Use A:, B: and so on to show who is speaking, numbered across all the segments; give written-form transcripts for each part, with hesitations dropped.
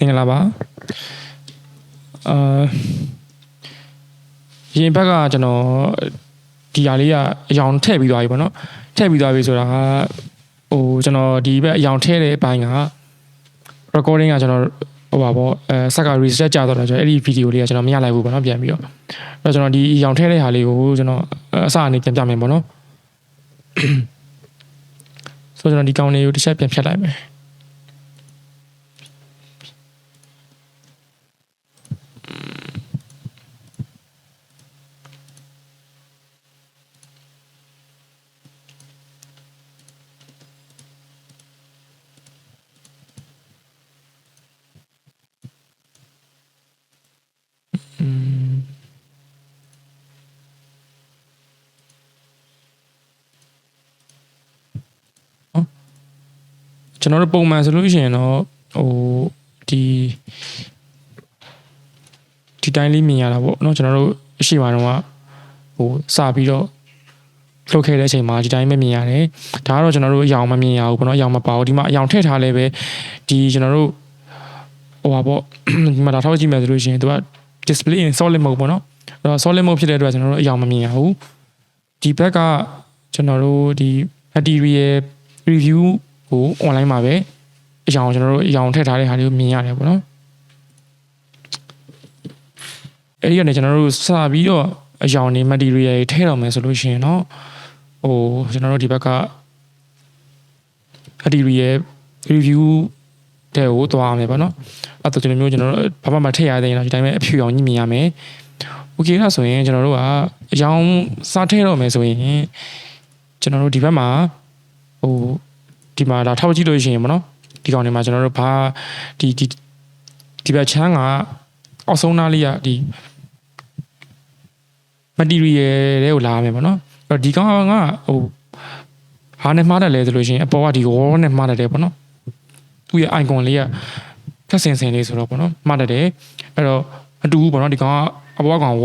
A: င်္ဂလာပါရင်ဘက်ကကျွန်တော်ဒီဟာလေးကအယောင်ထည့်ပြီးသွားပြီပေါ့နော်ထည့်ပြီးသွားပြီဆိုတာကဟိုကျွန်တော်ဒီဘက်အယောင်ထည့်တဲ့အပိုင်းက recording ကကျွန်တော်ဟိုပါပေါ့ဆက်က reset ကြတော့ကျွန်တော်အဲ့ဒီ video လေးကကျွန်တော်မရလိုက်ဘူးပေါ့နော်ပြန်ပြီးတော့အဲ့တော့ကျွန်တော်ဒီအယောင်ထည့်တဲ့ဟာလေးကိုကျွန်တော်အစအနေပြန်ပြမယ်ပေါ့နော်ဆိုတော့ကျွန်တော်ဒီကောင်လေးကိုတစ်ချက်ပြန်ဖြတ်လိုက်မယ်ကျွန်တော်တို့ပုံမှန်ဆိုလို့ရှိရင်တော့ဟိုဒီတိုင်းလေးမြင်ရတာပေါ့เนาะကျွန်တော်တို့အရှိပါတော့ဟိုစပြီးတော့လှုပ်ခဲ့တဲ့အချိန်မှာဒီတိုင်းပဲမြင်ရတယ်ဒါကတော့ကျွန်တော်တို့အယောင်မမြင်ရဘူးပေါ့เนาะအယောင်မပါဘူးဒီမှာအယောင်ထည့်ထားလဲပဲဒီကျွန်တော်တို့ဟိုပါပေါ့ဒီမှာဒါထောက်ကြည့်မယ်ဆိုလို့ရှိရင်သူက display in solid mode ပေါ့เนาะအဲ့တော့ solid mode ဖြစ်တဲ့အတွက်ကျွန်တော်တို့အယောင်မမြင်ရဘူးဒီဘက်ကကျွန်တော်တို့ဒီ material review ကို online မှာပဲအယောင်ကျွန်တော်တို့အယောင်ထည့်ထားတဲ့ဟာလေးကိုမြင်ရတယ်ပေါ့နော်အဲ့ဒီကနေကျွန်တော်တို့စပြီးတော့အယောင်နေ material ထည့်တော့မယ်ဆိုလို့ရှိရင်တော့ဟိုကျွန်တော်တို့ဒီဘက်က material review တဲ့ကိုသွားအောင်ပေါ့နော်အဲ့တော့ဒီလိုမျိုးကျွန်တော်တို့ဘာမှမထည့်ရသေးရင်တော့ဒီတိုင်းပဲအဖြူရောင်ညှိမြင်ရမယ်โอเคအဲ့ဆိုရင်ကျွန်တော်တို့ကအယောင်စထည့်တော့မယ်ဆိုရင်ကျွန်တော်တို့ဒီဘက်မှာဟိုဒီမှာဒါထောက်ကြည့်လို့ရှိရင်ပေါ့နော်ဒီကောင်တွေမှာကျွန်တော်တို့ဘာဒီဘက်ချမ်းကအောက်ဆုံးနားလေးကဒီ material တွေကိုလာမယ်ပေါ့နော်အဲ့တော့ဒီကောင်ကဟိုဟာနဲ့မှားတယ်လဲဆိုလို့ရှိရင်အပေါ်ကဒီ wall နဲ့မှားတယ်ပေါ့နော်သူ့ရဲ့ icon လေးကထက်ဆင်လေးဆိုတော့ပေါ့နော်မှားတယ်အဲ့တော့အတူပေါ့နော်ဒီကောင်ကအပေါ်ကောင်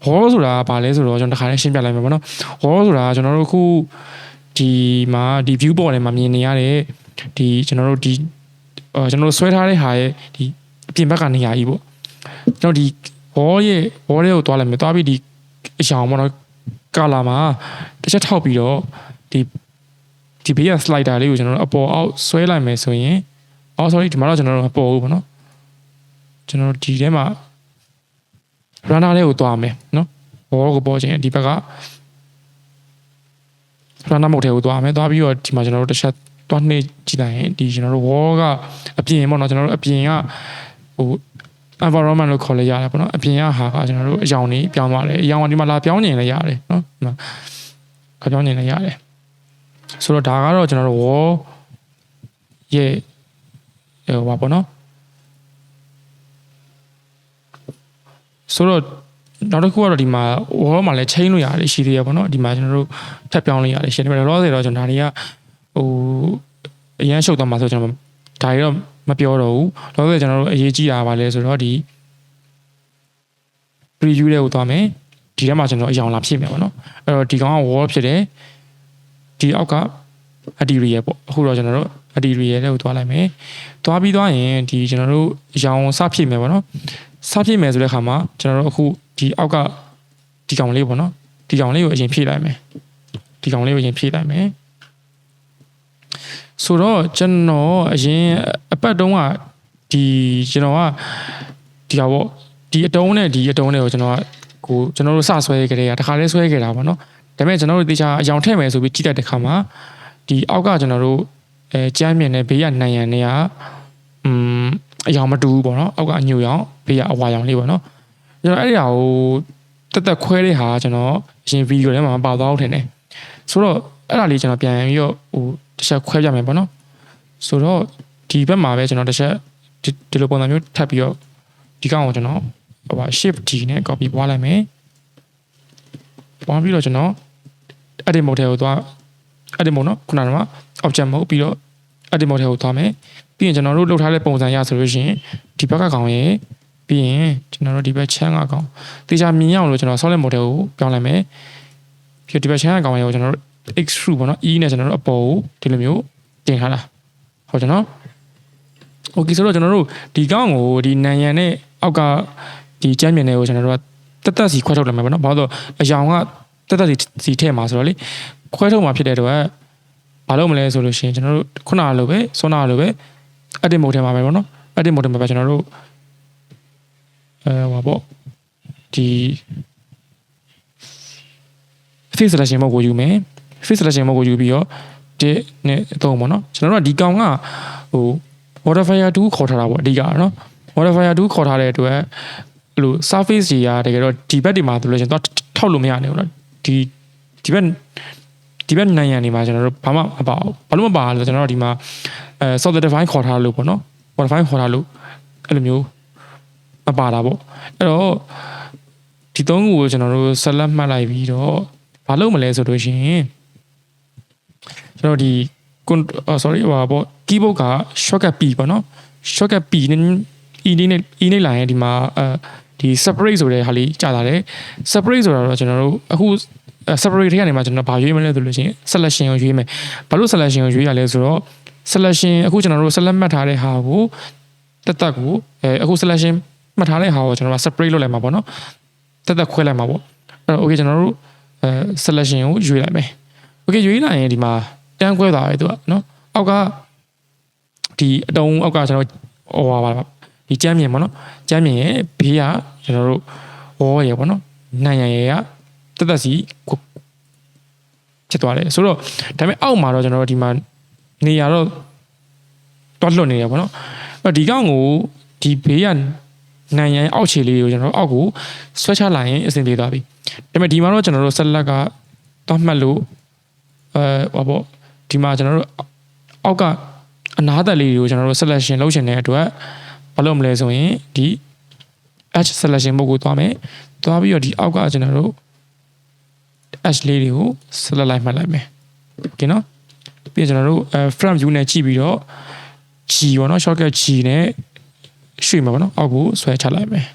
A: wall ဆိုတာဘာလဲဆိုတော့ကျွန်တော်တစ်ခါလေးရှင်းပြလိုက်မယ်ပေါ့နော် wall ဆိုတာကျွန်တော်တို့ခုဒီမှာဒီ view ပေါ်ထဲမှာမြင်နေရတဲ့ဒီကျွန်တော်တို့ဒီကျွန်တော်တို့ဆွဲထားတဲ့ဟာရဲ့ဒီအပြင်ဘက်ကနေရာကြီးပေါ့ကျွန်တော်ဒီ wall တွေကိုတွားလိုက်မယ်တွားပြီးဒီအရောင်ပေါ့နော် color မှာတစ်ချက်ထောက်ပြီးတော့ဒီဘေးက slider လေးကိုကျွန်တော်တို့အပေါ်အောက်ဆွဲလိုက်မယ်ဆိုရင်sorry ဒီမှာတော့ကျွန်တော်တို့မပေါ်ဘူးပေါ့နော်ကျွန်တော်တို့ဒီထဲမှာ runner လေးကိုတွားမယ်နော် wall ကိုပေါ်ခြင်းဒီဘက်ကrunner mode ထဲကိုသွားမယ်သွားပြီးတော့ဒီမှာကျွန်တော်တို့တစ်ချက်သွားနှိပ်ကြည့်လိုက်ရင်ဒီကျွန်တော်တို့ wall ကအပြင်ပေါ့နော်ကျွန်တော်တို့အပြင်ကဟို environment လို့ခေါ်လိုက်ရတယ်ပေါ့နော်အပြင်ကဟာကကျွန်တော်တို့အယောင်နေပြောင်းသွားတယ်အယောင်ကဒီမှာလာပြောင်းနေလည်းရတယ်နော်ဒီမှာပြောင်းနေလည်းရတယ်ဆိုတော့ဒါကတော့ကျွန်တော်တို့ wall ရဲ့ဟိုပါပေါ့နော်ဆိုတော့နောက်တစ်ခုကတော့ဒီမှာ wall မှာလည်း chain လို့ရတယ်ရှိသေးရပေါ့နော်ဒီမှာကျွန်တော်တို့ထပ်ပြောင်းလို့ရတယ်ရှိတယ်ဒါပေမဲ့လောလောဆယ်တော့ကျွန်တော်ဒါတွေကဟိုအရန်ရှုပ်သွားမှာဆိုကျွန်တော်ဒါတွေတော့မပြောတော့ဘူးလောလောဆယ်ကျွန်တော်တို့အရေးကြီးတာပါလဲဆိုတော့ဒီ preview တွေကိုသွားမယ်ဒီထဲမှာကျွန်တော်အယောင်လာဖြည့်မယ်ပေါ့နော်အဲ့တော့ဒီကောင်က wall ဖြစ်တယ်ဒီအောက်က material ပေါ့အခုတော့ကျွန်တော်တို့ material တွေကိုသွားလိုက်မယ်သွားပြီးသွားရင်ဒီကျွန်တော်တို့အယောင်စဖြည့်မယ်ပေါ့နော်စဖြည့်မယ်ဆိုတဲ့အခါမှာကျွန်တော်တို့အခုဒီအောက်ကဒီကောင်လေးပေါ့နော်ဒီကောင်လေးကိုအရင်ဖြည့်လိုက်မယ်ဒီကောင်လေးကိုအရင်ဖြည့်လိုက်မယ်ဆိုတော့ကျွန်တော်အရင်အပတ်တုန်းကဒီကျွန်တော်ကဒီဟာပေါ့ဒီအတုံးနဲ့ဒီအတုံးတွေကိုကျွန်တော်တို့စဆွဲခဲ့တဲ့တခါလေးဆွဲခဲ့တာပေါ့နော်ဒါပေမဲ့ကျွန်တော်တို့တေချာအယောင်ထည့်မယ်ဆိုပြီးကြည့်တဲ့အခါမှာဒီအောက်ကကျွန်တော်တို့ကြမ်းမြင်တဲ့ဘေးကနိုင်ရန်တွေကအယောင်မတူဘူးပေါ့နော်အောက်ကအညိုရောင်ဘေးကအဝါရောင်လေးပေါ့နော်ကျွန်တော်အဲ့ဒီဟာကိုတက်ခွဲတဲ့ဟာကျွန်တော်အရင်ဗီဒီယိုထဲမှာမပါသွားဘူးထင်တယ်ဆိုတော့အဲ့ဒါလေးကျွန်တော်ပြန်ပြီးတော့ဟိုတစ်ချက်ခွဲပြမယ်ပေါ့နော်ဆိုတော့ဒီဘက်မှာပဲကျွန်တော်တစ်ချက်ဒီလိုပုံစံမျိုးထပ်ပြီးတော့ဒီကောင်ကိုကျွန်တော်ဟိုပါ shift D နဲ့ copy ပွားလိုက်မယ်ပွားပြီးတော့ကျွန်တော် edit mode ထဲကိုသွား edit mode နော်ခုနက object mode ပြီးတော့ edit mode ထဲကိုသွားမယ်ပြီးရင်ကျွန်တော်တို့လုပ်ထားတဲ့ပုံစံရဆိုလို့ရှိရင်ဒီဘက်ကကောင်ရဲ့ပြီးရင်ကျွန်တော်တို့ဒီဘက်ချမ်းကကောင်တေချာမြင်အောင်လို့ကျွန်တော် solid mode ထဲကိုပြောင်းလိုက်မယ်ပြီးတော့ဒီဘက်ချမ်းကကောင်ရဲ့ကိုကျွန်တော်တို့ extrude ပေါ့နော် e နဲ့ကျွန်တော်တို့အပေါ်ကိုဒီလိုမျိုးတင်ထားတာဟုတ်တယ်နော် okay ဆိုတော့ကျွန်တော်တို့ဒီကောင်းကိုဒီနန်ရန်နဲ့အောက်ကဒီကျမ်းမြင်တွေကိုကျွန်တော်တို့ကတက်စီခွဲထုတ်လိုက်မှာပေါ့နော်ဘာလို့အယောင်ကတက်စီထည့်မှာဆိုတော့လေခွဲထုတ်မှာဖြစ်တဲ့အတွက်ဘာလို့မလဲဆိုလို့ရှိရင်ကျွန်တော်တို့ခုနလိုပဲစောနာလိုပဲ edit mode ထဲမှာပဲပေါ့နော် edit mode ထဲမှာပဲကျွန်တော်တို့ဟောပေါ့ဒီ face selection mode ကိုယူမယ် face selection mode ကိုယူပြီးတော့ဒီနဲ့တော့ပေါ့နော်ကျွန်တော်တို့ကဒီကောင်ကဟို modifier 2ခေါ်ထားတာပေါ့အဓိကနော် modifier 2ခေါ်ထားတဲ့အတွက်အဲ့လို surface ကြီးကတကယ်တော့ဒီဘက်ဒီမှာဆိုလို့ရှိရင်တော့ထောက်လို့မရနိုင်ဘူးနော်ဒီဘက်နိုင်ရန်နေမှာကျွန်တော်တို့ဘာမှမပါဘူးဘာလို့မပါလဲကျွန်တော်တို့ဒီမှာsoftware define ခေါ်ထားလို့ပေါ့နော် modify ခေါ်ထားလို့အဲ့လိုမျိုးမပါတာပေါ့အဲ့တော့ဒီသုံးခုကိုကျွန်တော်တို့ select မှတ်လိုက်ပြီးတော့ဘာလုပ်မလဲဆိုလို့ရှိရင်ကျွန်တော်ဒီ sorry ဟိုပါပေါ့ keyboard က shortcut P ပေါ့နော် shortcut P နဲ့ E နဲ့လာရင်ဒီမှာဒီ separate ဆိုတဲ့ဟာလေးကြာလာတယ် separate ဆိုတာတော့ကျွန်တော်တို့အခု separate ထဲကနေမှကျွန်တော်ဘာရွေးမလဲဆိုလို့ရှိရင် selection ကိုရွေးမယ်ဘာလို့ selection ကိုရွေးရလဲဆိုတော့ selection အခုကျွန်တော်တို့ select မှတ်ထားတဲ့ဟာကိုတက်ကိုအခု selection မှတ်ထားတဲ့ဟာကိုကျွန်တော်တို့ separate လုပ်လိုက်မှာပေါ့နော်တက်ခွဲလိုက်မှာပေါ့အဲ့တော့ okay ကျွန်တော်တို့selection ကိုရွေးလိုက်မယ် okay ရွေးလိုက်ရင်ဒီမှာတန်းခွဲသွားတယ်သူကနော်အောက်ကဒီအတုံးအောက်ကကျွန်တော်ဟိုပါဒီကျမ်းမြင်ပေါ့နော်ကျမ်းမြင်ရဲ့ဘေးကကျွန်တော်တို့ဝေါ်ရယ်ပေါ့နော်နိုင်ရယ်ကတက်စီဖြစ်သွားတယ်ဆိုတော့ဒါပေမဲ့အောက်မှာတော့ကျွန်တော်တို့ဒီမှာနေရာတော့တွတ်လွတ်နေရပေါ့နော်အဲ့ဒီကောင်ကိုဒီဘေးကနိုင်ရန်အောက်ခြေလေးကိုကျွန်တော်တို့အောက်ကိုဆွဲချလိုက်ရင်အဆင်ပြေသွားပြီဒါပေမဲ့ဒီမှာတော့ကျွန်တော်တို့ဆက်လက်ကတွတ်မှတ်လို့ဟောပေါ့ဒီမှာကျွန်တော်တို့အောက်ကအနားသက်လေးတွေကိုကျွန်တော်တို့ selection လုပ်ချင်တဲ့အတွက်ဘာလုပ်မလဲဆိုရင်ဒီ edge selection ဘုတ်ကိုသွားမယ်သွားပြီးတော့ဒီအောက်ကကျွန်တော်တို့ edge လေးတွေကို select လိုက်မှတ်လိုက်မယ် okay နော်ပြီးတော့ကျွန်တော်တို့front view နဲ့ကြည့်ပြီးတော့ G ပေါ့နော် shortcut G နဲ့ရွှေ့မှာပေါ့နော်အောက်ကိုဆွဲချလိုက်မယ်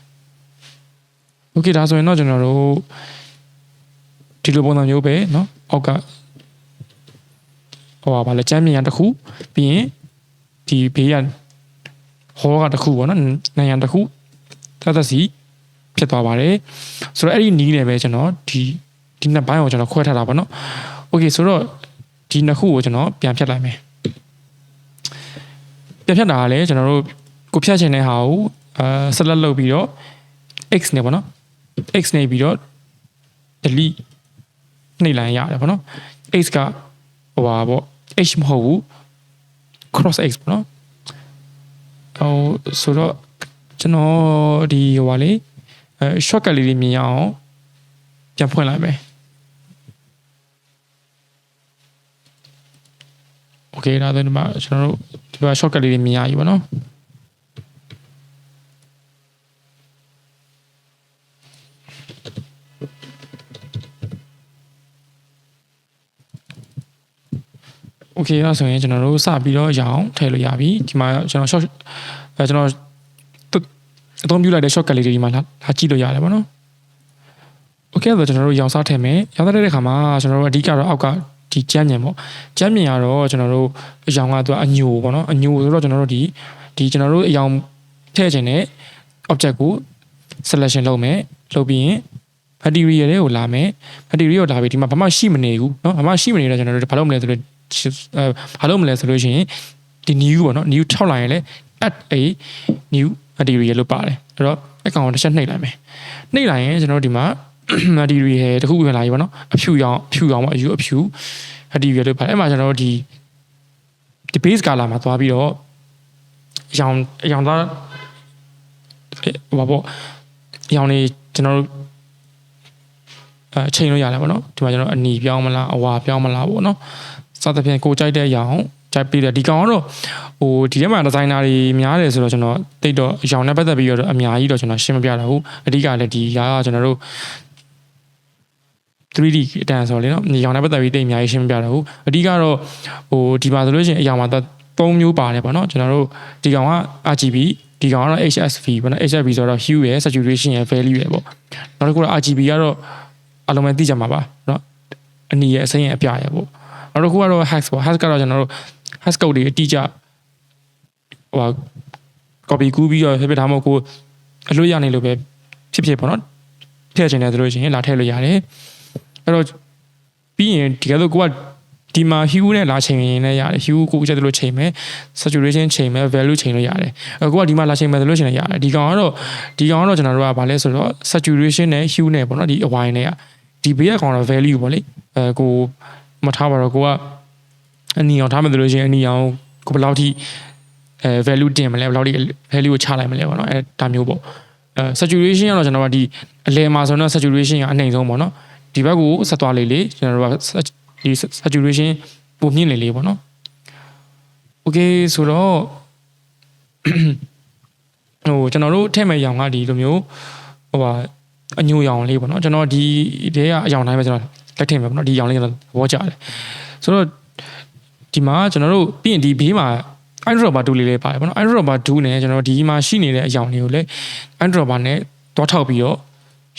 A: okay ဒါဆိုရင်တော့ကျွန်တော်တို့ဒီလိုပုံစံမျိုးပဲเนาะအောက်ကဟိုပါလေချမ်းမြန်ရတစ်ခုပြီးရင်ဒီဘေးရဟောကတစ်ခုပေါ့နော်နိုင်ရန်တစ်ခုသက်စီဖြစ်သွားပါတယ်ဆိုတော့အဲ့ဒီနီးနေပဲကျွန်တော်ဒီနှစ်ပိုင်းကိုကျွန်တော်ခွဲထားတာပေါ့နော်โอเคဆိုတော့ဒီနှစ်ခုကိုကျွန်တော်ပြန်ဖြတ်လိုက်မယ်ပြန်ဖြတ်တာကလည်းကျွန်တော်တို့ကိုဖြတ်ချင်တဲ့ဟာကိုselect လုပ်ပြီးတော့ x နဲ့ပေါ့နော် x နဲ့ပြီးတော့ delete နှိပ်လိုက်ရတယ်ပေါ့နော် x ကဟိုပါပေါ့ h မဟုတ်ဘူး cross x ပေါ့နော်ဟိုဆိုတော့ကျွန်တော်ဒီဟိုပါလေshortcut လေးတွေမြင်အောင်ပြန်ဖွင့်လိုက်မယ်โอเคဒါဆိုဒီမှာကျွန်တော်တို့ဒီမှာ shortcut လေးတွေမြင်ရပြီပေါ့နော်โอเคအဲ့ဆိုရင်ကျွန်တော်တို့စပြီးတော့ရအောင်ထည့်လို့ရပြီဒီမှာကျွန်တော် short ကျွန်တော်အသုံးပြုလိုက်တဲ့ shortcut လေးတွေဒီမှာလာကြည့်လို့ရတယ်ပေါ့နော်โอเคဆိုကျွန်တော်တို့ရောင်စားထည့်မယ်ရောင်စားထည့်တဲ့ခါမှာကျွန်တော်တို့အဓိကတော့အောက်ကဒီကျမ်းမြင်ပေါ့ကျမ်းမြင်ကတော့ကျွန်တော်တို့အရောင်ကသူကအညိုပေါ့နော်အညိုဆိုတော့ကျွန်တော်တို့ဒီကျွန်တော်တို့အရောင်ထည့်ခြင်းနဲ့ object ကို selection လုပ်မယ်လုပ်ပြီးရင် material တွေကိုလာမယ် material ကိုလာပြီးဒီမှာဘာမှရှိမနေဘူးเนาะဘာမှရှိမနေတော့ကျွန်တော်တို့ဘာလုပ်မလဲဆိုတော့ဘာလုပ်မလဲဆိုလို့ရှိရင်ဒီ new ပေါ့နော် new ထောက်လိုက်ရင်လည်း add a new material လို့ပါတယ်အဲ့တော့အကောင်တစ်ချက်နှိပ်လိုက်မယ်နှိပ်လိုက်ရင်ကျွန်တော်တို့ဒီမှာ material တခုဝင်လာပြီပေါ့နော်အဖြူရောင်ပေါ့အယူအဖြူ material လို့ပါတယ်အဲ့မှာကျွန်တော်တို့ဒီ base color မှာသွားပြီးတော့အရောင်သားဟိုပါပေါ့အရောင်လေးကျွန်တော်တို့ချိန်လို့ရတယ်ပေါ့နော်ဒီမှာကျွန်တော်အနီပြောင်းမလားအဝါပြောင်းမလားပေါ့နော်စသဖြင့်ကိုကြိုက်တဲ့အရောင်ကြိုက်ပြီးတယ်ဒီကောင်ကတော့ဟိုဒီထဲမှာဒီဇိုင်နာတွေများတယ်ဆိုတော့ကျွန်တော်တိတ်တော့အရောင်နဲ့ပတ်သက်ပြီးတော့အများကြီးတော့ကျွန်တော်ရှင်းမပြတော့ဘူးအဓိကလည်းဒီကကျွန်တော်တို့ 3D အတန်ဆိုလေနော်အရောင်နဲ့ပတ်သက်ပြီးတိတ်အများကြီးရှင်းမပြတော့ဘူးအဓိကတော့ဟိုဒီမှာဆိုလို့ရှိရင်အရောင်မှာ3မျိုးပါတယ်ပေါ့နော်ကျွန်တော်တို့ဒီကောင်က RGB ဒီကောင်ကတော့ HSV ပေါ့နော် HSV ဆိုတော့ hue ရယ် saturation ရယ် value ရယ်ပေါ့နောက်တစ်ခုက RGB ကတော့အလုံးမဲ့သိကြမှာပါเนาะအနီရယ်အစိမ်းရယ်အပြရယ်ပေါ့နောက်တစ်ခုကတော့ hex ပေါ့ hex ကတော့ကျွန်တော်တို့ hex code တွေအတိအကျဟို copy ကူးပြီးတော့ဖြစ်ဒါမှမဟုတ်ကိုအလွတ်ရနေလို့ပဲဖြစ်ပေါ့နော်ထည့်ချင်တယ်ဆိုလို့ရှိရင်လာထည့်လို့ရတယ်အဲ့တော့ပြီးရင်ဒီကဲလို့ကိုကဒီမှာ hue နဲ့လာချိန်ရင်လည်းရတယ် hue ကိုကြည့်တယ်လို့ချိန်မယ် saturation ချိန်မယ် value ချိန်လို့ရတယ်ကိုကဒီမှာလာချိန်မယ်ဆိုလို့ရှိရင်ရတယ်ဒီကောင်ကတော့ကျွန်တော်တို့ကဗာလဲဆိုတော့ saturation နဲ့ hue နဲ့ပေါ့နော်ဒီအဝိုင်းနဲ့ကဒီဘေးကကောင်တော့ value ပေါ့လေကိုမထားပါတော့ကိုကအနီအောင်ထားမယ်ဆိုလို့ရှိရင်အနီအောင်ကိုဘယ်လောက်ထိvalue တင်မလဲဘယ်လောက်ထိ value ကိုချလိုက်မလဲပေါ့နော်ဒါမျိုးပေါ့saturation ကတော့ကျွန်တော်ကဒီအလယ်မှာဆိုတော့ saturation ကအနှိမ်ဆုံးပေါ့နော်ဒီဘက်ကိုဆက်သွားလေကျွန်တော်တို့ကဒီ saturation ပုံမြင့်လေပေါ့နော် okay ဆိုတော့ကျွန်တော်တို့ထည့်မဲ့ရောင်ကဒီလိုမျိုးအညိုရောင်လေးပေါ့နော်ကျွန်တော်ဒီတဲကအရောင်တိုင်းပဲကျွန်တော်လက်ထည့်မယ်ပေါ့နော်ဒီရောင်လေးကျွန်တော်သဘောကျတယ်ဆိုတော့ဒီမှာကျွန်တော်တို့ပြီးရင်ဒီဘေးမှာ eyedropper 2လေးပါတယ်ပေါ့နော် eyedropper 2နဲ့ကျွန်တော်ဒီမှာရှိနေတဲ့အရောင်တွေကိုလည်း eyedropper နဲ့တွားထောက်ပြီးတော့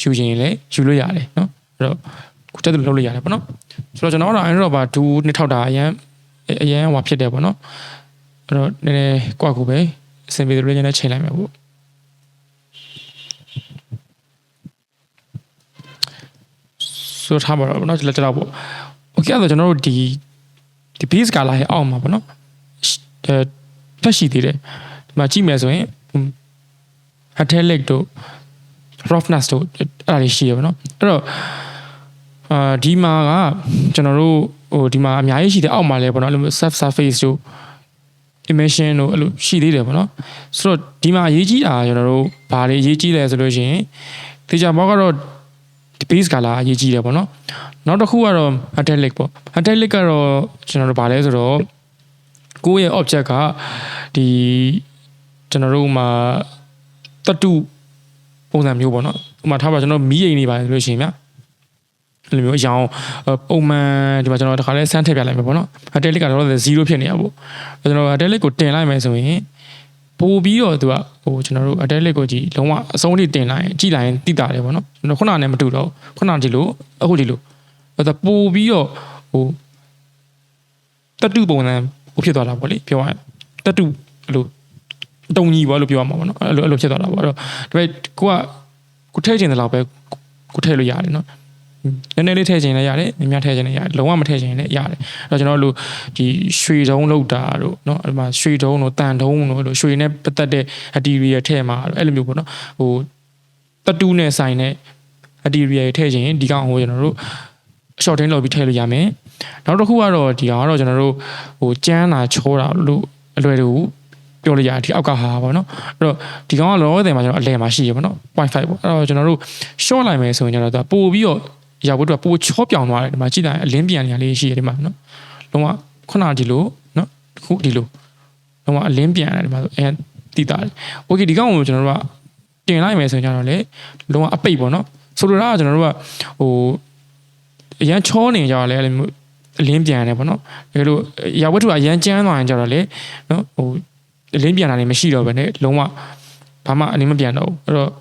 A: ယူရင်လည်းယူလို့ရတယ်နော်အဲ့တော့ကိုတက်တယ်လုပ်လို့ရတယ်ပေါ့နော်ဆိုတော့ကျွန်တော်ကတော့ eyedropper 2နဲ့ထောက်တာအရန်ဟိုဖြစ်တယ်ပေါ့နော်အဲ့တော့နည်းနည်းကွက်ကိုပဲအဆင်ပြေတယ်လို့လည်းချိန်လိုက်မယ်ပေါ့ဆိုထားပါတော့เนาะလက်တော့ပေါ့โอเคအဲ့တော့ကျွန်တော်တို့ဒီ base color ရဲ့အောက်မှာပေါ့နော်ဖက်ရှိသေးတယ်ဒီမှာကြည့်မယ်ဆိုရင် italic တို့ roughness တို့အဲ့ဒါတွေရှိရပါတော့အဲ့တော့ဒီမှာကကျွန်တော်တို့ဒီမှာအများကြီးရှိတယ်အောက်မှာလည်းပေါ့နော်အဲ့လို surface တို့ emission တို့အဲ့လိုရှိသေးတယ်ပေါ့နော်ဆိုတော့ဒီမှာအရေးကြီးတာကျွန်တော်တို့ဘာတွေအရေးကြီးလဲဆိုလို့ရှိရင်တေချာဘောကတော့base color အရေးကြီးတယ်ပေါ့နော်နောက်တစ်ခုကတော့ italic ပေါ့ italic ကတော့ကျွန်တော်တို့ဗာလဲဆိုတော့ကိုယ့်ရဲ့ object ကဒီကျွန်တော်တို့မှာတတုပုံစံမျိုးပေါ့နော်ဥပမာထားပါကျွန်တော်မီးရိမ်နေပါလို့ရှိရင်ဗျအဲ့လိုမျိုးအရောင်ပုံမှန်ဒီမှာကျွန်တော်တခါလဲစမ်းထည့်ပြလိုက်မယ်ပေါ့နော် italic ကတော့0ဖြစ်နေရပေါ့ကျွန်တော် italic ကိုတင်လိုက်မယ်ဆိုရင်ပို့ပြီးတော့သူကကျွန်တော်တို့ italic ကိုကြည့်လုံးဝအဆုံးထိတင်လိုက်ရင်ကြည့်လိုက်ရင်သိတာတယ်ပေါ့နော်ကျွန်တော်ခုနနဲ့မတူတော့ခုနဒီလိုအခုဒီလိုအဲ့ဒါပို့ပြီးတော့တတုပုံစံဖြစ်သွားတာပေါ့လေပြောရရင်တတုအဲ့လိုတုံကြီးပေါ့လို့ပြောရမှာပေါ့နော်အဲ့လိုဖြစ်သွားတာပေါ့အဲ့တော့ဒါပေမဲ့ကိုထည့်ချင်တဲ့လောက်ပဲကိုထည့်လို့ရတယ်နော်နည်းနည်းလေးထည့်ချင်လည်းရတယ်များများထည့်ချင်လည်းရတယ်လုံးဝမထည့်ချင်လည်းရတယ်အဲ့တော့ကျွန်တော်တို့ဒီရွှေတုံးလောက်တာတို့เนาะအဲ့မှာရွှေတုံးတို့တန်တုံးတို့အဲ့လိုရွှေနဲ့ပတ်သက်တဲ့ material ထည့်မှာအဲ့လိုမျိုးပေါ့နော်တတူးနဲ့ဆိုင်တဲ့ material ထည့်ချင်ဒီကောင်ကိုကျွန်တော်တို့ shorting လုပ်ပြီးထည့်လို့ရမယ်နောက်တစ်ခုကတော့ဒီကောင်ကတော့ကျွန်တော်တို့ကျန်းတာချောတာလို့အလွယ်တကူပြောလို့ရတယ်ဒီအောက်ကဟာပေါ့နော်အဲ့တော့ဒီကောင်ကလောလောဆယ်မှာကျွန်တော်အလယ်မှာရှိရပေါ့နော် 0.5 ပေါ့အဲ့တော့ကျွန်တော်တို့ short လိုက်မယ်ဆိုရင်ကျွန်တော်တို့ပို့ပြီးတော့ရောက်ဖို့အတွက်ပို့ချောပြောင်သွားတယ်ဒီမှာကြည့်တာအလင်းပြန်နေရလေးရှိရဒီမှာနော်လုံးဝခုနဒီလိုနော်ခုဒီလိုလုံးဝအလင်းပြန်ရတယ်ဒီမှာဆိုတိတာတယ်โอเคဒီကောင်ကိုကျွန်တော်တို့ကတင်လိုက်မယ်ဆိုရင်ကျတော့လေလုံးဝအပိတ်ပေါ့နော်ဆိုလိုတာကကျွန်တော်တို့ကအရန်ချောနေကြတယ်လေအလင်းပြန်တယ်ပေါ့နော်ဒါလို့ရာဝတ္ထုကအရန်ကျန်းသွားရင်ကျတော့လေနော်အလင်းပြန်တာလည်းမရှိတော့ဘဲနဲ့လုံးဝဘာမှအလင်းမပြန်တော့ဘူးအဲ့တော့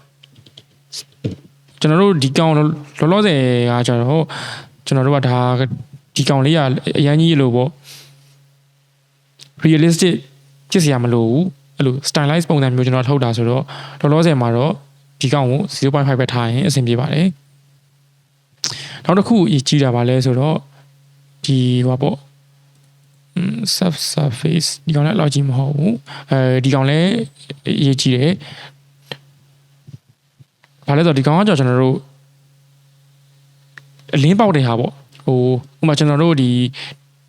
A: ကျွန်တော်တို့ဒီကောင်လောလောဆယ်ကကျတော့ကျွန်တော်တို့ကဒါဒီကောင်လေးကအရန်ကြီးလို့ပေါ့ realistic ဖြစ်စရာမလိုဘူးအဲ့လို stylize ပုံစံမျိုးကျွန်တော်ထုတ်တာဆိုတော့လောလောဆယ်မှာတော့ဒီကောင်ကို 0.5 ပဲထားရင်အဆင်ပြေပါတယ်နောက်တစ်ခုအရေးကြီးတာပါလဲဆိုတော့ဒီဟိုပေါ့surface ဒီကောင်လည်းအလောက်ကြီးမဟုတ်ဘူးဒီကောင်လည်းအရေးကြီးတယ်ဘာလဲဆိုတော့ဒီကောင်ကကျွန်တော်တို့အလင်းပေါက်တဲ့ဟာပေါ့ဥပမာကျွန်တော်တို့ဒီ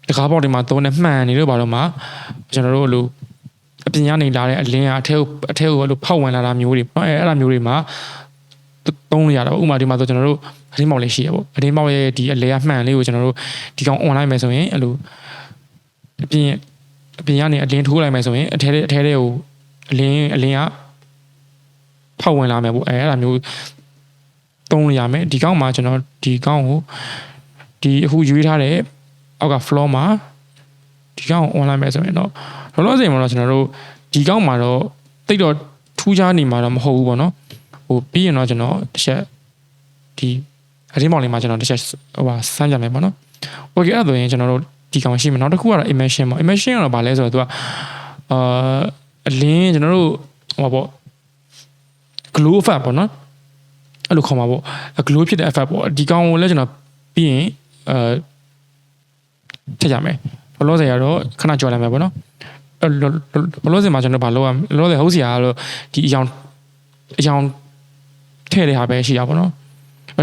A: တကားပေါက်တွေမှာသုံးတဲ့မှန်နေလို့ဘာလို့မှကျွန်တော်တို့လိုအပြင်ကနေလာတဲ့အလင်းကအထက်ကိုအဲ့လိုဖောက်ဝင်လာတာမျိုးတွေပေါ့အဲ့ဒါမျိုးတွေမှာသုံးလို့ရတာပေါ့ဥပမာဒီမှာဆိုကျွန်တော်တို့အလင်းပေါက်လေးရှိရပေါ့အလင်းပေါက်ရဲ့ဒီအလဲကမှန်လေးကိုကျွန်တော်တို့ဒီကောင် online မယ်ဆိုရင်အဲ့လိုအပြင်ကနေအလင်းထိုးလိုက်မယ်ဆိုရင်အထဲကိုအလင်းကဖောက်ဝင်လာမယ်ပေါ့အဲ့ဒါမျိုးသုံးလို့ရမယ်ဒီကောင်မှာကျွန်တော်ဒီကောင်ကိုဒီအခုရွေးထားတဲ့အောက်က floor မှာဒီကောင် online မယ်ဆိုရင်တော့လောလောဆယ်မှာတော့ကျွန်တော်တို့ဒီကောင်မှာတော့တိတ်တော့ထူးခြားနေမှာတော့မဟုတ်ဘူးပေါ့နော်ပြီးရင်တော့ကျွန်တော်တစ်ချက်ဒီအရင်းမောင်လေးမှာကျွန်တော်တစ်ချက်စမ်းကြမယ်ပေါ့နော်โอเคအဲ့ဒါဆိုရင်ကျွန်တော်တို့ဒီကောင်ရှိမယ်နောက်တစ်ခုကတော့ emission ပေါ့ emission ကတော့ဗာလဲဆိုတော့သူကအလင်းကျွန်တော်တို့ ဟောပေါ့ glow effect ပေါ့နော်အဲ့လိုခေါ်မှာပေါ့ glow ဖြစ်တဲ့ effect ပေါ့ဒီကောင်ကိုလည်းကျွန်တော်ပြီးရင်ထည့်ကြမယ်ဘလော့စေကတော့ခဏကြော်လိုက်မယ်ပေါ့နော်ဘလော့စေမှာကျွန်တော်ဘာလုပ်ရမလဲဘလော့စေဟုတ်စီကတော့ဒီအယောင်ထည့်တဲ့ဟာပဲရှိတာပေါ့နော်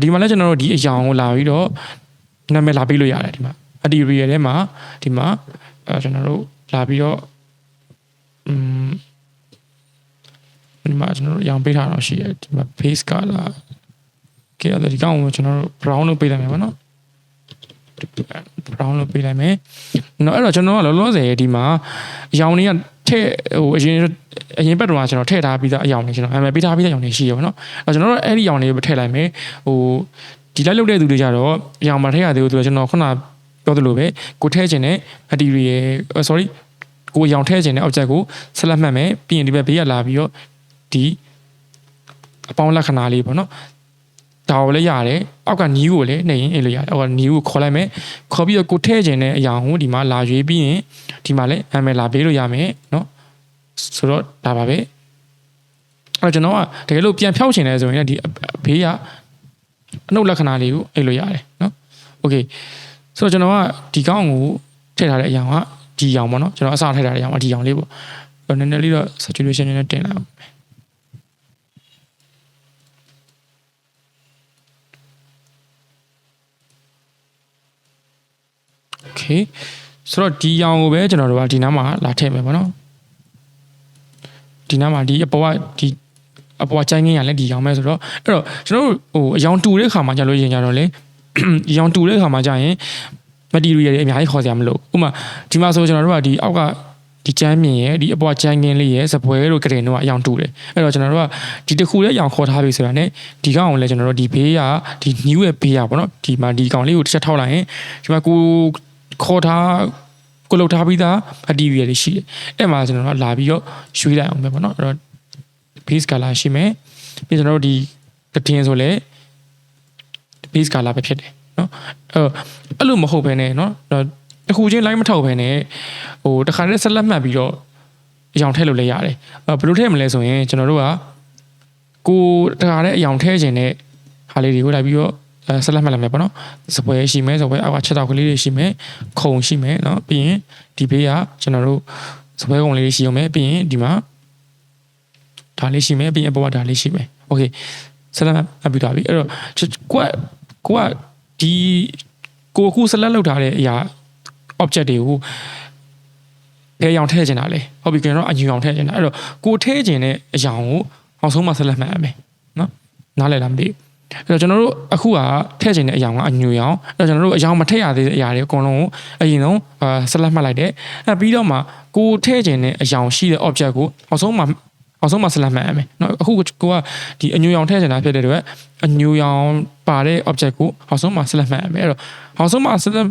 A: ဒီမှာလည်းကျွန်တော်တို့ဒီအယောင်ကိုလာပြီးတော့နာမည်လာပေးလို့ရတယ်ဒီမှာ material ထဲမှာဒီမှာကျွန်တော်တို့လာပြီးတော့ဒီမှာကျွန်တော်တို့အယောင်ပေးထားတော့ရှိတယ်ဒီမှာ base color ကဲအဲ့ဒီကောင်ကိုကျွန်တော်တို့ brown လို့ပေးလိုက်မယ်ပေါ့နော် brown လို့ပေးလိုက်မယ်နော်အဲ့တော့ကျွန်တော်ကလောလောဆယ်ဒီမှာအယောင်တွေကထည့်ဟိုအရင်ဘက်တော့ကျွန်တော်ထည့်ထားပြီးသားအယောင်တွေကျွန်တော်အမှန်ပေးထားပြီးသားအယောင်တွေရှိရပါတော့အဲ့ကျွန်တော်တို့အဲ့ဒီအယောင်တွေပဲထည့်လိုက်မယ်ဟိုဒီလိုက်လုပ်တဲ့သူတွေကြတော့အယောင်မထည့်ရသေးဘူးသူကကျွန်တော်ခုနပြောသလိုပဲကိုထည့်ခြင်းနဲ့ material sorry ကိုအယောင်ထည့်ခြင်းနဲ့ object ကိုဆက်လက်မှတ်မယ်ပြီးရင်ဒီဘက်ဘေးကလာပြီးတော့ဒီအပေါင်းလက္ခဏာလေးပေါ့နော်ဒါကိုလည်းရတယ်အောက်က new ကိုလည်းနှိပ်ရင်အဲ့လိုရတယ်အောက်က new ကိုခေါ်လိုက်မယ်ခေါ်ပြီးတော့ကိုထည့်ခြင်းတဲ့အရာကိုဒီမှာလာရွေးပြီးရင်ဒီမှာလည်းနာမည်လာပေးလို့ရမယ်เนาะဆိုတော့ဒါပါပဲအဲ့တော့ကျွန်တော်ကတကယ်လို့ပြန်ဖြောက်ခြင်းလဲဆိုရင်ဒီဘေးကအနှုတ်လက္ခဏာလေးကိုအဲ့လိုရတယ်เนาะโอเคဆိုတော့ကျွန်တော်ကဒီကောင်းကိုထည့်ထားတဲ့အရာကဒီအရာပေါ့เนาะကျွန်တော်အစားထည့်ထားတဲ့အရာကဒီအရာလေးပေါ့နည်းနည်းလေးတော့ saturation နဲ့တင်လိုက်အောင်โอเคဆိုတော့ဒီရောင်ကိုပဲကျွန်တော်တို့ကဒီနားမှာလာထည့်မယ်ပေါ့နော်ဒီနားမှာဒီအပေါ်ကချိုင်းငင်းရလဲဒီရောင်ပဲဆိုတော့အဲ့တော့ကျွန်တော်တို့ဟိုအရောင်တူတဲ့ခါမှာကြာလို့ရင်ကြတော့လေဒီရောင်တူတဲ့ခါမှာကြာရင် material တွေအများကြီးခေါ်စရာမလိုဥပမာဒီမှာဆိုကျွန်တော်တို့ကဒီအောက်ကဒီချမ်းမြင်ရဲ့ဒီအပေါ်ချိုင်းငင်းလေးရဲ့စပွဲတို့ကရင်တို့ကအရောင်တူတယ်အဲ့တော့ကျွန်တော်တို့ကဒီတစ်ခုလေးအရောင်ခေါ်ထားပြီဆိုတာ ਨੇ ဒီကောင်ကိုလည်းကျွန်တော်တို့ဒီဘေးကဒီ new ရဲ့ဘေးကပေါ့နော်ဒီမှာဒီကောင်လေးကိုတစ်ချက်ထောက်လိုက်ရင်ဒီမှာကိုခေါ်ထားကိုလောက်ထားပြီးသား material တွေရှိတယ်အဲ့မှာကျွန်တော်တို့လာပြီးတော့ရွှေ့လိုက်အောင်ပဲပေါ့နော်အဲ့တော့ base color ရှိမယ်ပြီးကျွန်တော်တို့ဒီကတင်ဆိုလဲ base color ပဲဖြစ်တယ်နော်အဲ့လိုမဟုတ်ဘဲနဲ့နော်တခုချင်း line မထောက်ဘဲနဲ့ဟိုတခါတည်းဆက်လက်မှတ်ပြီးတော့အယောင်ထည့်လို့လည်းရတယ်ဘယ်လိုထည့်မလဲဆိုရင်ကျွန်တော်တို့ကကိုတခါတည်းအယောင်ထည့်ခြင်းနဲ့ဟာလေးတွေကိုလိုက်ပြီးတော့ဆက်လက်မှတ်လိုက်မယ်ပေါ့နော်စပွဲရှိမယ်စပွဲအောက်ကချက်တောက်ကလေးတွေရှိမယ်ခုံရှိမယ်နော်ပြီးရင်ဒီဘေးကကျွန်တော်တို့စပွဲကုံလေးတွေရှိအောင်မယ်ပြီးရင်ဒီမှာဒါလေးရှိမယ်ပြီးရင်အပေါ်ကဒါလေးရှိမယ်โอเคဆက်လက်မှတ်ပြီးသွားပြီအဲ့တော့ကိုကဒီကိုအခုဆက်လက်လောက်ထားတဲ့အရာ object တွေကိုဘယ်ရောင်ထည့်ချင်တာလဲဟုတ်ပြီကျွန်တော်အညူရောင်ထည့်ချင်တာအဲ့တော့ကိုထည့်ချင်တဲ့အရာကိုအောင်ဆုံးမှဆက်လက်မှတ်ရမယ်နော်နားလည်လားမသိဘူးအဲ့တော့ကျွန်တော်တို့အခုကထည့်ချင်တဲ့အရာကအညူရောင်အဲ့တော့ကျွန်တော်တို့အရာမထည့်ရသေးတဲ့အရာတွေအကုန်လုံးကိုအရင်ဆုံးဆက်လက်မှတ်လိုက်တယ်အဲ့ပြီးတော့မှကိုထည့်ချင်တဲ့အရာရှိတဲ့ object ကိုအောင်ဆုံးမှဆက်လက်မှတ်ရမယ်နော်အခုကိုကဒီအညူရောင်ထည့်ချင်တာဖြစ်တဲ့အတွက်အညူရောင်ပါတဲ့ object ကိုအောင်ဆုံးမှဆက်လက်မှတ်ရမယ်အဲ့တော့အောင်ဆုံးမှဆက်လက်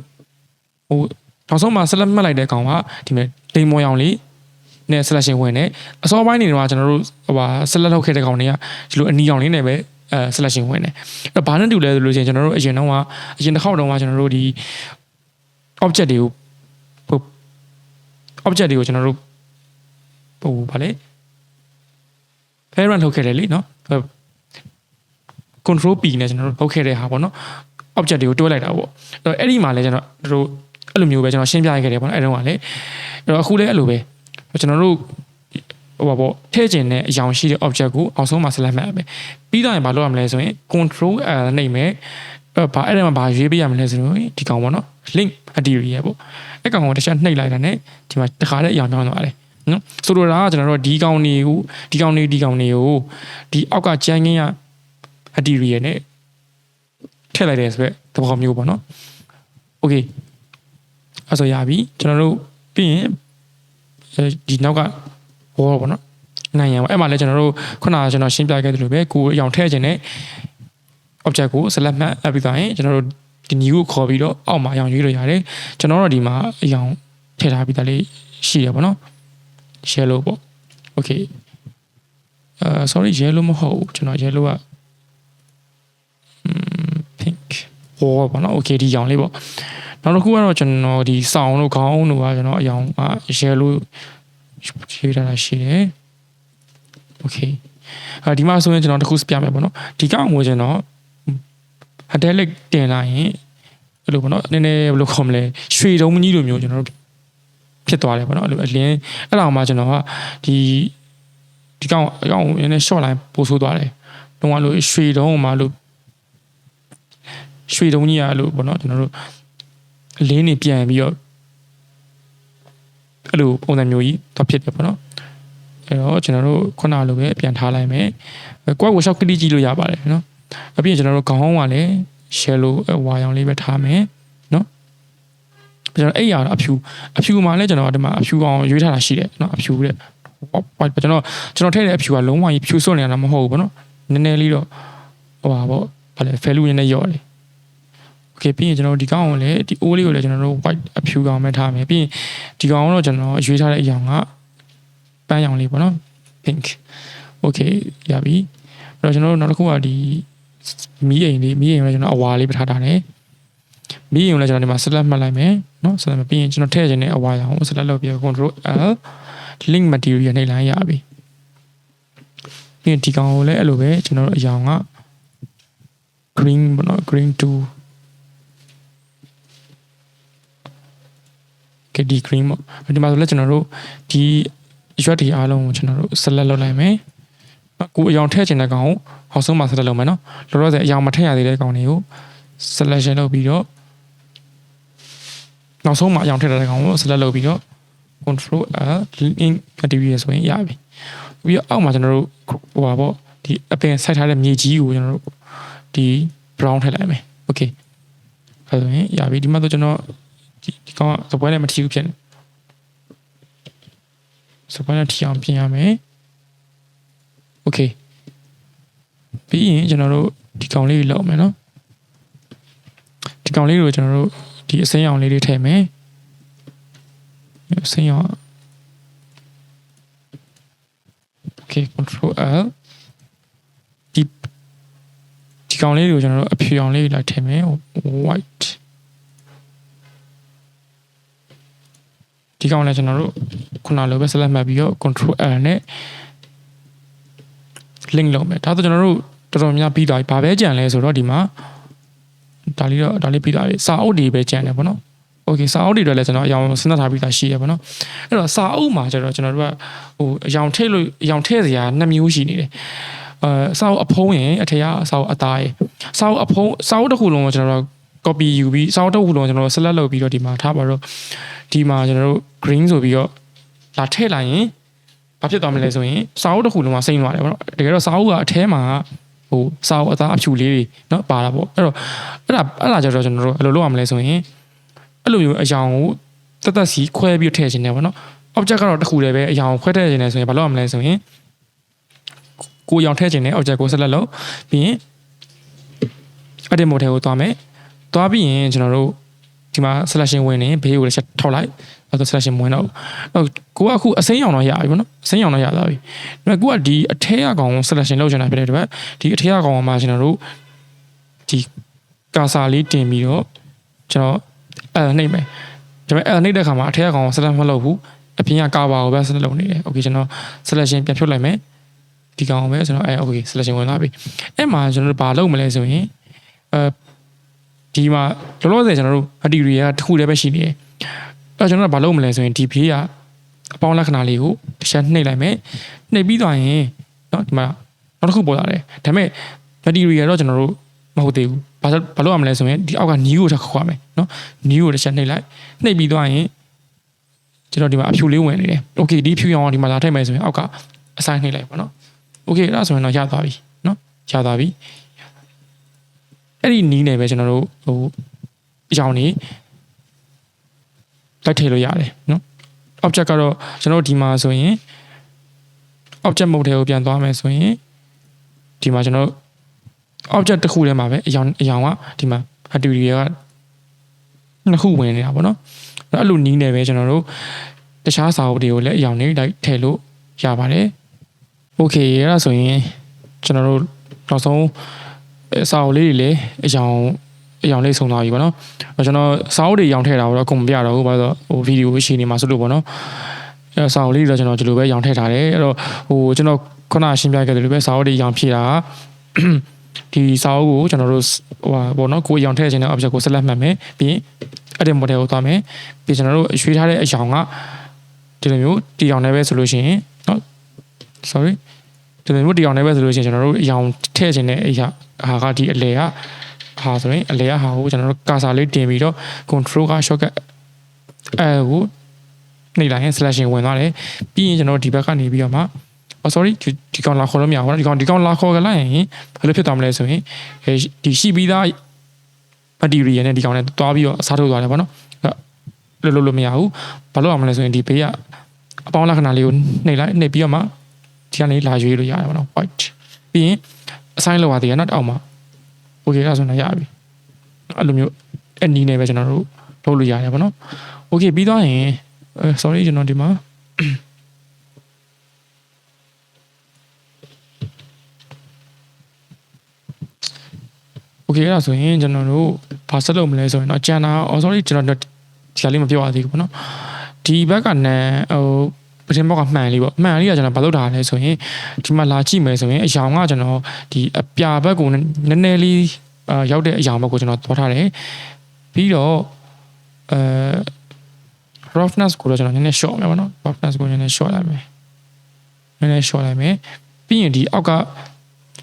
A: နောက်ဆုံးမှာဆက်လက်မှတ်လိုက်တဲ့ကောင်ကဒီမဲ့လိမ်မော်ရောင်လေးနဲ့ selection ဝင်နေအစောပိုင်းနေတော့ကျွန်တော်တို့ဆက်လက်လုပ်ခဲ့တဲ့ကောင်တွေကဒီလိုအနီရောင်လေးနဲ့ပဲselection ဝင်နေအဲ့ဘာနဲ့တူလဲဆိုလို့ရှိရင်ကျွန်တော်တို့အရင်တစ်ခေါက်တုန်းကကျွန်တော်တို့ဒီ object တွေကိုကျွန်တော်တို့ဗာလေ parent လုပ်ခဲ့တယ်လीနော် control p နဲ့ကျွန်တော်တို့လုပ်ခဲ့တဲ့ဟာပေါ့နော် object တွေကိုတွဲလိုက်တာပေါ့အဲ့ဒီမှာလဲကျွန်တော်တို့အဲ့လိုမျိုးပဲကျွန်တော်ရှင်းပြခဲ့တယ်ပေါ့နော်အဲ့တုန်းကလည်းအဲ့တော့အခုလည်းအဲ့လိုပဲကျွန်တော်တို့ပေါ့ထည့်ခြင်းနဲ့အယောင်ရှိတဲ့ object ကိုအောင်ဆုံးမှာ select မှတ်ရမယ်ပြီးတော့ရင်ဘာလုပ်ရမလဲဆိုရင် control L နှိပ်မယ်အဲ့ဒါမှာဘာရွေးပေးရမလဲဆိုတော့ဒီကောင်ပေါ့နော် link material ပေါ့အဲ့ကောင်ကိုတစ်ချက်နှိပ်လိုက်တာနဲ့ဒီမှာတစ်ခါတည်းအယောင်ပြောင်းသွားတယ်နော်ဆိုလိုတာကကျွန်တော်တို့ဒီကောင်တွေကိုဒီအောက်ကကျန်းငင်းရ material နဲ့ထည့်လိုက်တယ်ဆိုတော့သဘောမျိုးပေါ့နော် okayအဲ့ဆိုရပြီကျွန်တော်တို့ပြီးရင်ဒီနောက်ကဘောပေါ့နော်နိုင်ရပါအဲ့မှာလဲကျွန်တော်တို့ခုနကကျွန်တော်ရှင်းပြခဲ့သလိုပဲကိုအယောင်ထည့်ခြင်းနဲ့ object ကို select မှတ်အပ်ပြီးသွားရင်ကျွန်တော်တို့ဒီ new ကိုခေါ်ပြီးတော့အောက်မှာအယောင်ရွေးလို့ရတယ်ကျွန်တော်တို့ဒီမှာအယောင်ထည့်ထားပြီးသားလေးရှိရပါတော့ yellow ပေါ့ okay sorry yellow မဟုတ်ကျွန်တော် yellow က pink ဟောပါနော် okay ဒီအယောင်လေးပေါ့နောက်တစ်ခုကတော့ကျွန်တော်ဒီစောင်းတို့ခေါင်းတို့ကကျွန်တော်အယောင်ရဲလို့ရေးထားတာရှိတယ် okay ဒီမှာဆိုရင်ကျွန်တော်တစ်ခုပြမယ်ပေါ့နော်ဒီကောင်ကိုကျွန်တော် italic တင်လိုက်ရင်အဲ့လိုပေါ့နော်နည်းနည်းဘယ်လိုခေါ်မလဲရွှေတုံးကြီးလိုမျိုးကျွန်တော်တို့ဖြစ်သွားတယ်ပေါ့နော်အဲ့လိုအလင်းအဲ့လောက်မှကျွန်တော်ကဒီကောင်ကိုနည်းနည်း short line ပို့ဆိုးသွားတယ်တော့အဲ့လိုရွှေတုံးမှာလို့ရွှေတုံးကြီးကအဲ့လိုပေါ့နော်ကျွန်တော်တို့အလင်းနေပြန်ပြီးတော့အဲ့လိုပုံစံမျိုးကြီးတော့ဖြစ်တယ်ပေါ့နော်အဲ့တော့ကျွန်တော်တို့ခုနလိုပဲပြန်ထားလိုက်မယ်ကွက်ကိုရှောက်ကလေးကြည့်လို့ရပါတယ်နော်အပြင်ကျွန်တော်တို့ခေါင်းကလည်း shallow ဝါရောင်လေးပဲထားမယ်နော်ကျွန်တော်အဲ့ရအဖြူမှာလည်းကျွန်တော်ဒီမှာအဖြူအောင်ရွေးထားတာရှိတယ်နော်အဖြူတဲ့ကျွန်တော်ထည့်တဲ့အဖြူကလုံးဝကြီးဖြူစွန့်နေတာမဟုတ်ဘူးပေါ့နော်နည်းနည်းလေးတော့ဟိုပါပေါ့ဗာလေ value နည်းနည်းရော့တယ် okay ပြီးရင်ကျွန်တော်ဒီကောင်ကိုလည်းဒီအိုးလေးကိုလည်းကျွန်တော်တို့ white အဖြူကောင်ပဲထားမယ်ပြီးရင်ဒီကောင်ကတော့ကျွန်တော်ရွေးထားတဲ့အရောင်ကပန်းရောင်လေးပေါ့နော် pink okay ရပြီအဲ့တော့ကျွန်တော်တို့နောက်တစ်ခုကဒီမီးအိမ်လည်းကျွန်တော်အဝါလေးပြထားတာတယ်မီးအိမ်လည်းကျွန်တော်ဒီမှာ select မှတ်လိုက်မယ်နော် select မှတ်ပြီးရင်ကျွန်တော်ထည့်ခြင်းနဲ့အဝါရောင်ကို select လုပ်ပြီး control L link material နှိပ်လိုက်ရပြီပြီးရင်ဒီကောင်ကိုလည်းအဲ့လိုပဲကျွန်တော်တို့အရောင်က green ပေါ့နော် green 2ကဒီ green ပေါ့ဒီမှာဆိုလည်းကျွန်တော်တို့ဒီရွက်တွေအားလုံးကိုကျွန်တော်တို့ select လုပ်လိုက်မယ်ကိုအရောင်ထည့်ခြင်းတဲ့ကောင်ကိုဟောက်ဆုံးမှာ select လုပ်မယ်နော်လောလောဆယ်အရောင်မထည့်ရသေးတဲ့ကောင်တွေကို selection လုပ်ပြီးတော့နောက်ဆုံးမှာအရောင်ထည့်တဲ့ကောင်ကို select လုပ်ပြီးတော့ control L link material ဆိုရင်ရပြီပြီးတော့အောက်မှာကျွန်တော်တို့ဟိုပါပေါ့ဒီအပင်စိုက်ထားတဲ့မြေကြီးကိုကျွန်တော်တို့ဒီ brown ထည့်လိုက်မယ် okay အဲဆိုရင်ရပြီဒီမှာတော့ကျွန်တော်ဒီကောင်ကစပွဲနဲ့မထီဘူးဖြစ်နေစပွဲနဲ့ထီအောင်ပြင်ရမယ် okay ပြီးရင်ကျွန်တော်တို့ဒီကောင်လေးကိုလောက်မယ်နော်ဒီကောင်လေးကိုကျွန်တော်တို့ဒီအစိမ်းရောင်လေးတွေထည့်မယ်အစိမ်းရောင် okay control L ဒီကောင်လေးကိုကျွန်တော်တို့အဖြူရောင်လေးလိုက်ထည့်မယ် white ဒီကောင်လည်းကျွန်တော်တို့ခုနလိုပဲ select မှတ်ပြီးတော့ control L နဲ့ link လုပ်မယ်ဒါဆိုကျွန်တော်တို့တော်တော်များပြီးသွားပြီဘာပဲကြံလဲဆိုတော့ဒီမှာဒါလေးပြီးသွားပြီစာအုပ်တွေပဲကြံတယ်ပေါ့နော် okay စာအုပ်တွေတော့လည်းကျွန်တော်အရောင်စဉ်းစားထားပြီးသားရှိရပေါ့နော်အဲ့တော့စာအုပ်မှာကျတော့ကျွန်တော်တို့ကဟိုအရောင်ထည့်စရာ2မျိုးရှိနေတယ်စာအုပ်အဖုံးရင်အထက်စာအုပ်အသားရယ်စာအုပ်အဖုံးစာအုပ်တစ်ခုလုံးကိုကျွန်တော်တို့ copy ယူပြီးစာအုပ်တစ်ခုလုံးကျွန်တော်တို့ select လုပ်ပြီးတော့ဒီမှာထားပါတော့ဒီမှာကျွန်တော်တို့ green ဆိုပြီးတော့လာထည့်လိုက်ရင်ဘာဖြစ်သွားမလဲဆိုရင်စာအုပ်တစ်ခုလုံးကစိမ့်သွားတယ်ပေါ့နော်တကယ်တော့စာအုပ်ကအထဲမှာဟိုစာအုပ်အသားအဖြူလေးတွေเนาะပါတာပေါ့အဲ့တော့အဲ့ဒါကြတော့ကျွန်တော်တို့အဲ့လိုလုပ်ရမလဲဆိုရင်အဲ့လိုမျိုးအရောင်ကိုတက်စီခွဲပြီးထည့်ခြင်းတယ်ပေါ့နော် object ကတော့တစ်ခုတည်းပဲအရောင်ခွဲထည့်ခြင်းတယ်ဆိုရင်ဘာလုပ်ရမလဲဆိုရင်ကိုအရောင်ထည့်ခြင်းနဲ့ object ကို select လုပ်ပြီးရင် edit mode ထဲကိုသွားမယ်သွားပြီးရင်ကျွန်တော်တို့ဒီမှာ selection ဝင်နေဘေးကိုလည်းချက်ထောက်လိုက်အဲ့တော့ selection ဝင်တော့ကိုကအခုအစိမ်းရောင်တော့ရပြီပေါ့နော်အစိမ်းရောင်တော့ရသွားပြီဒါပေမဲ့ကိုကဒီအထဲအကောင် selection လုပ်ချင်တာဖြစ်တဲ့အတွက်ဒီအထဲအကောင်မှာကျွန်တော်တို့ဒီကာစာလေးတင်ပြီးတော့ကျွန်တော်နှိပ်မယ်ဒါပေမဲ့နှိပ်တဲ့အခါမှာအထဲအကောင် select မလုပ်ဘူးအပြင်ကကာဘာကိုပဲ select လုပ်နေတယ် okay ကျွန်တော် selection ပြန်ဖြုတ်လိုက်မယ်ဒီကောင်ပဲကျွန်တော်okay selection ဝင်လာပြီအဲ့မှာကျွန်တော်တို့ဘာလုပ်မလဲဆိုရင်ဒီမှာလောလောဆယ်ကျွန်တော်တို့ material ကတစ်ခုတည်းပဲရှိနေတယ်အဲ့တော့ကျွန်တော်တို့ဘာလုပ်မလဲဆိုရင်ဒီဘေးကအပေါင်းလက္ခဏာလေးကိုတစ်ချက်နှိပ်လိုက်မယ်နှိပ်ပြီးသွားရင်เนาะဒီမှာနောက်တစ်ခုပေါ်လာတယ်ဒါပေမဲ့ material တော့ကျွန်တော်တို့မဟုတ်သေးဘူးဘာလုပ်ရမလဲဆိုရင်ဒီအောက်က new ကိုထပ်ခေါ်ရမယ်เนาะ new ကိုတစ်ချက်နှိပ်လိုက်နှိပ်ပြီးသွားရင်ကျွန်တော်ဒီမှာအဖြူလေးဝင်နေတယ် okay ဒီဖြူရောင်ဒီမှာလာထည့်မယ်ဆိုရင်အောက်ကအဆိုင်နှိပ်လိုက်ပါเนาะ okay အဲ့ဒါဆိုရင်တော့ရသွားပြီเนาะရသွားပြီအဲ့ဒီနီးနေပဲကျွန်တော်တို့ဟိုအကြောင်းနေလိုက်ထည့်လို့ရတယ်เนาะ object ကတော့ကျွန်တော်ဒီမှာဆိုရင် object mode ထဲကိုပြန်သွားမယ်ဆိုရင်ဒီမှာကျွန်တော် object တစ်ခုထဲမှာပဲအရောင်ကဒီမှာ material ကနှစ်ခုဝင်နေတာပေါ့နော်အဲ့လိုနီးနေပဲကျွန်တော်တို့တခြားစာအုပ်တွေကိုလည်းအရောင်တွေလိုက်ထည့်လို့ရပါတယ် okay အဲ့ဒါဆိုရင်ကျွန်တော်တို့နောက်ဆုံးစာအုပ်လေးတွေလည်းအရောင်လေးဆုံးသွားပြီပေါ့နော်ကျွန်တော်စာအုပ်တွေရောင်ထည့်တာတော့အကုန်မပြတော့ဘူးဘာလို့ဟိုဗီဒီယိုရှိနေမှာဆိုလို့ပေါ့နော်စာအုပ်လေးတော့ကျွန်တော်ဒီလိုပဲရောင်ထည့်ထားတယ်အဲ့တော့ဟိုကျွန်တော် ခုနရှင်းပြခဲ့တယ်လို့ပဲစာအုပ်တွေအရောင်ဖြည့်တာဒီစာအုပ်ကိုကျွန်တော်တို့ဟိုဘောနော်ကိုအရောင်ထည့်ခြင်းတဲ့ object ကို select မှတ်မယ်ပြီးရင် edit model ကိုသွားမယ်ပြီးကျွန်တော်တို့ရွှေ့ထားတဲ့အရောင်ကဒီလိုမျိုးဒီရောင်နဲ့ပဲဆိုလို့ရှိရင်နော် sorry ဒီလိုမျိုးဒီရောင်နဲ့ပဲဆိုလို့ရှိရင်ကျွန်တော်တို့အရောင်ထည့်ခြင်းတဲ့အရာဟာကဒီအလဲကဟာဆိုရင်အလဲကဟာကိုကျွန်တော်တို့ကာစာလေးတင်ပြီးတော့ control က shortcut ကိုနေလိုက်ရင် selection ဝင်သွားတယ်ပြီးရင်ကျွန်တော်ဒီဘက်ကနေပြီးတော့မှsorry ဒီကောင်လာခေါ်လို့မရဘူးเนาะဒီကောင်လာခေါ်ကြလိုက်ရင်ဘယ်လိုဖြစ်သွားမလဲဆိုရင်ဒီရှိပြီးသား material နဲ့ဒီကောင်နဲ့တွားပြီးတော့အစားထိုးသွားတယ်ပေါ့နော်လို့မရဘူးဘာလို့အောင်မလဲဆိုရင်ဒီဘေးကအပေါင်းလက္ခဏာလေးကိုနှိပ်ပြီးတော့မှဒီကနေလာရွေးလို့ရတယ်ပေါ့နော် white ပြီးရင် assign လုပ်ရသေးတယ်เนาะအောက်မှာ okay အဲ့ဆိုတော့ရပြီအဲ့လိုမျိုးအနီးနဲ့ပဲကျွန်တော်တို့လုပ်လို့ရတယ်ပေါ့နော် okay ပြီးသွားရင် sorry ကျွန်တော်ဒီမှာโอเคအဲ့ဒါဆိုရင်ကျွန်တော်တို့ဘာဆက်လုပ်မလဲဆိုရင်တော့ကျန်တာ sorry ကျွန်တော်ဒီကလေးမပြောရသေးဘူးပေါ့နော်ဒီဘက်ကနန်ပထမဘောက်ကမှန်လေးပေါ့မှန်လေးကကျွန်တော်ဘာလုပ်တာလဲဆိုရင်ဒီမှာလာကြည့်မယ်ဆိုရင်အရောင်ကကျွန်တော်ဒီအပြာဘက်ကိုနည်းနည်းလေးရောက်တဲ့အရောင်ဘက်ကိုကျွန်တော်သွားထားတယ်ပြီးတော့ roughness ကိုတော့ကျွန်တော်နည်းနည်း short မယ်ပေါ့နော် roughness ကိုနည်းနည်း short လိုက်မယ်ပြီးရင်ဒီအောက်က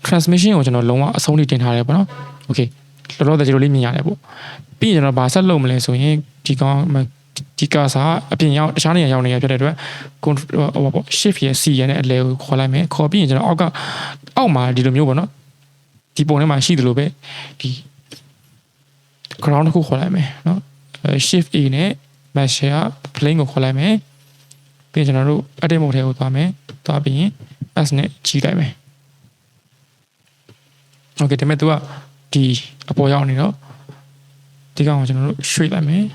A: transmission ကိုကျွန်တော်လုံးဝအဆုံးထိတင်ထားတယ်ပေါ့နော် okay တော်တော်ဒီလိုလေးမြင်ရတယ်ပေါ့ပြီးရင်ကျွန်တော်ဗာဆက်လုပ်မလဲဆိုရင်ဒီကာစာအပြင်ရောက်တခြားနေရာရောက်နေရဖြစ်တဲ့အတွက် shift ရဲ့ C ရဲ့နဲ့အလဲကိုခေါ်လိုက်မယ်ခေါ်ပြီးရင်ကျွန်တော်အောက်မှာဒီလိုမျိုးပေါ့နော်ဒီပုံထဲမှာရှိသလိုပဲဒီ ground တစ်ခုခေါ်လိုက်မယ်နော် shift A နဲ့ mesh က plane ကိုခေါ်လိုက်မယ်ပြီးရင်ကျွန်တော်တို့ edit mode ထဲကိုသွားမယ်သွားပြီးရင် S နဲ့ကြီးလိုက်မယ်โอเคဒါပေမဲ့ तू ကဒီအပေါ်ရောက်နေတော့ဒီကောင်ကိုကျွန်တော်တို့ရွှေ့လိုက်မယ်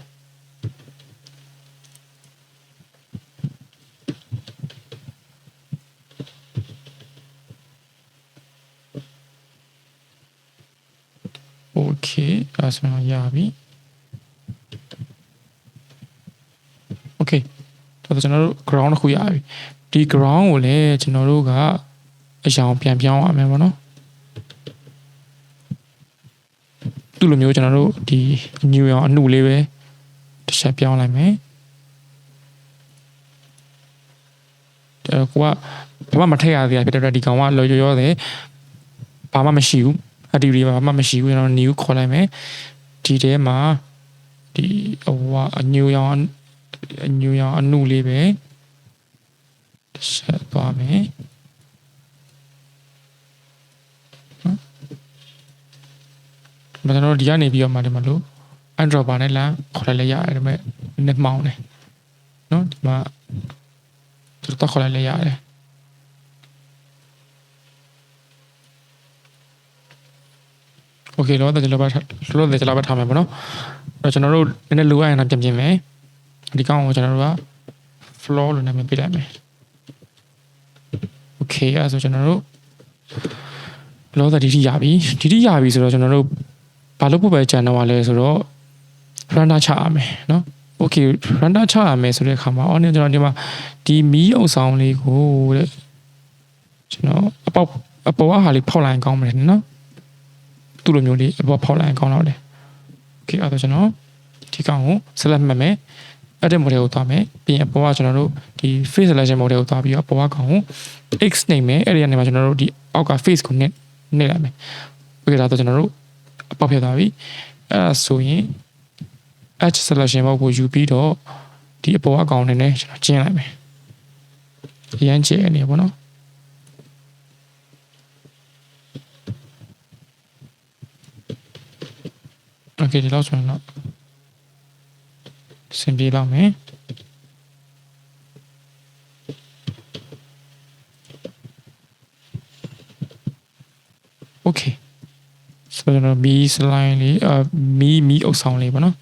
A: โอเคအဲ့ဆိုတော့ရပြီโอเคတော့ကျွန်တော်တို့ ground တစ်ခုရပြီဒီ ground ကိုလည်းကျွန်တော်တို့ကအရောင်ပြန်ပြောင်းရမယ်ပေါ့နော်သူ့လိုမျိုးကျွန်တော်တို့ဒီ new ရောင်အနှုတ်လေးပဲတစ်ချက်ပြောင်းလိုက်မယ်ကိုကဘာမှမထည့်ရသေးတာဖြစ်တဲ့ဒီကောင်ကလော်ရောတယ်ဘာမှမရှိဘူးအတီရီဘာမှမရှိဘူးကျွန်တော် new ခေါ်လိုက်မယ်ဒီထဲမှာဒီဟိုကအ new ရောင်အနှုတ်လေးပဲတစ်ချက်သွားမယ်ကျွန်တော်ဒီကနေပြီးတော့မှဒီမှာလို့ Android ဘာနဲ့လမ်းခေါ်လိုက်လဲရတယ်ဒါပေမဲ့နည်းမှောင်းတယ်နော်ဒီမှာသူတော့ခေါ်လိုက်လဲရတယ်โอเคတော့ကျွန်တော်ဘာထားမယ်ပေါ့နော်အဲ့တော့ကျွန်တော်တို့နည်းနည်းလိုအပ်ရင်တော့ပြင်မယ်ဒီကောင်ကိုကျွန်တော်တို့က floor လို့နာမည်ပေးလိုက်မယ်โอเคအဲ့ဆိုကျွန်တော်တို့လောဒီထိရပြီဆိုတော့ကျွန်တော်တို့ဘာလို့ပို့ပဲကျန်တော့လဲဆိုတော့ render ချရမယ်เนาะ okay render ချရမယ်ဆိုတဲ့အခါမှာကျွန်တော်ဒီမှာဒီမီးအုပ်ဆောင်လေးကိုတဲ့ကျွန်တော်အပေါ်ကဟာလေးဖောက်လိုက်ကောင်းမယ်เนาะသူ့လိုမျိုးလေးအပေါ်ဖောက်လိုက်ကောင်းတော့တယ် okay အဲ့တော့ကျွန်တော်ဒီကောင်ကို select မှတ်မယ် edit mode ကိုသွားမယ်ပြီးရင်အပေါ်ကကျွန်တော်တို့ဒီ face selection mode ကိုသွားပြီးတော့အပေါ်ကကောင်ကို x နှိပ်မယ်အဲ့ဒီကနေမှကျွန်တော်တို့ဒီအောက်က face ကိုနှိပ်လိုက်မယ် okay ဒါတော့ကျွန်တော်တို့အပေါက်ဖြစ်သွားပြီအဲ့ဒါဆိုရင် edge selection mode ကိုယူပြီးတော့ဒီအပေါ်အကောင်နဲ့ကျွန်တော်ကျင်းလိုက်မယ်အရင်ကျင်းနေပေါ့နော်โอเคဒီလောက်ဆိုရင်တော့စင်ပြေလောက်မယ်โอเคဆိုတော့မီးစလိုင်းလေးမီးအုပ်ဆောင်လေးပေါ့နော်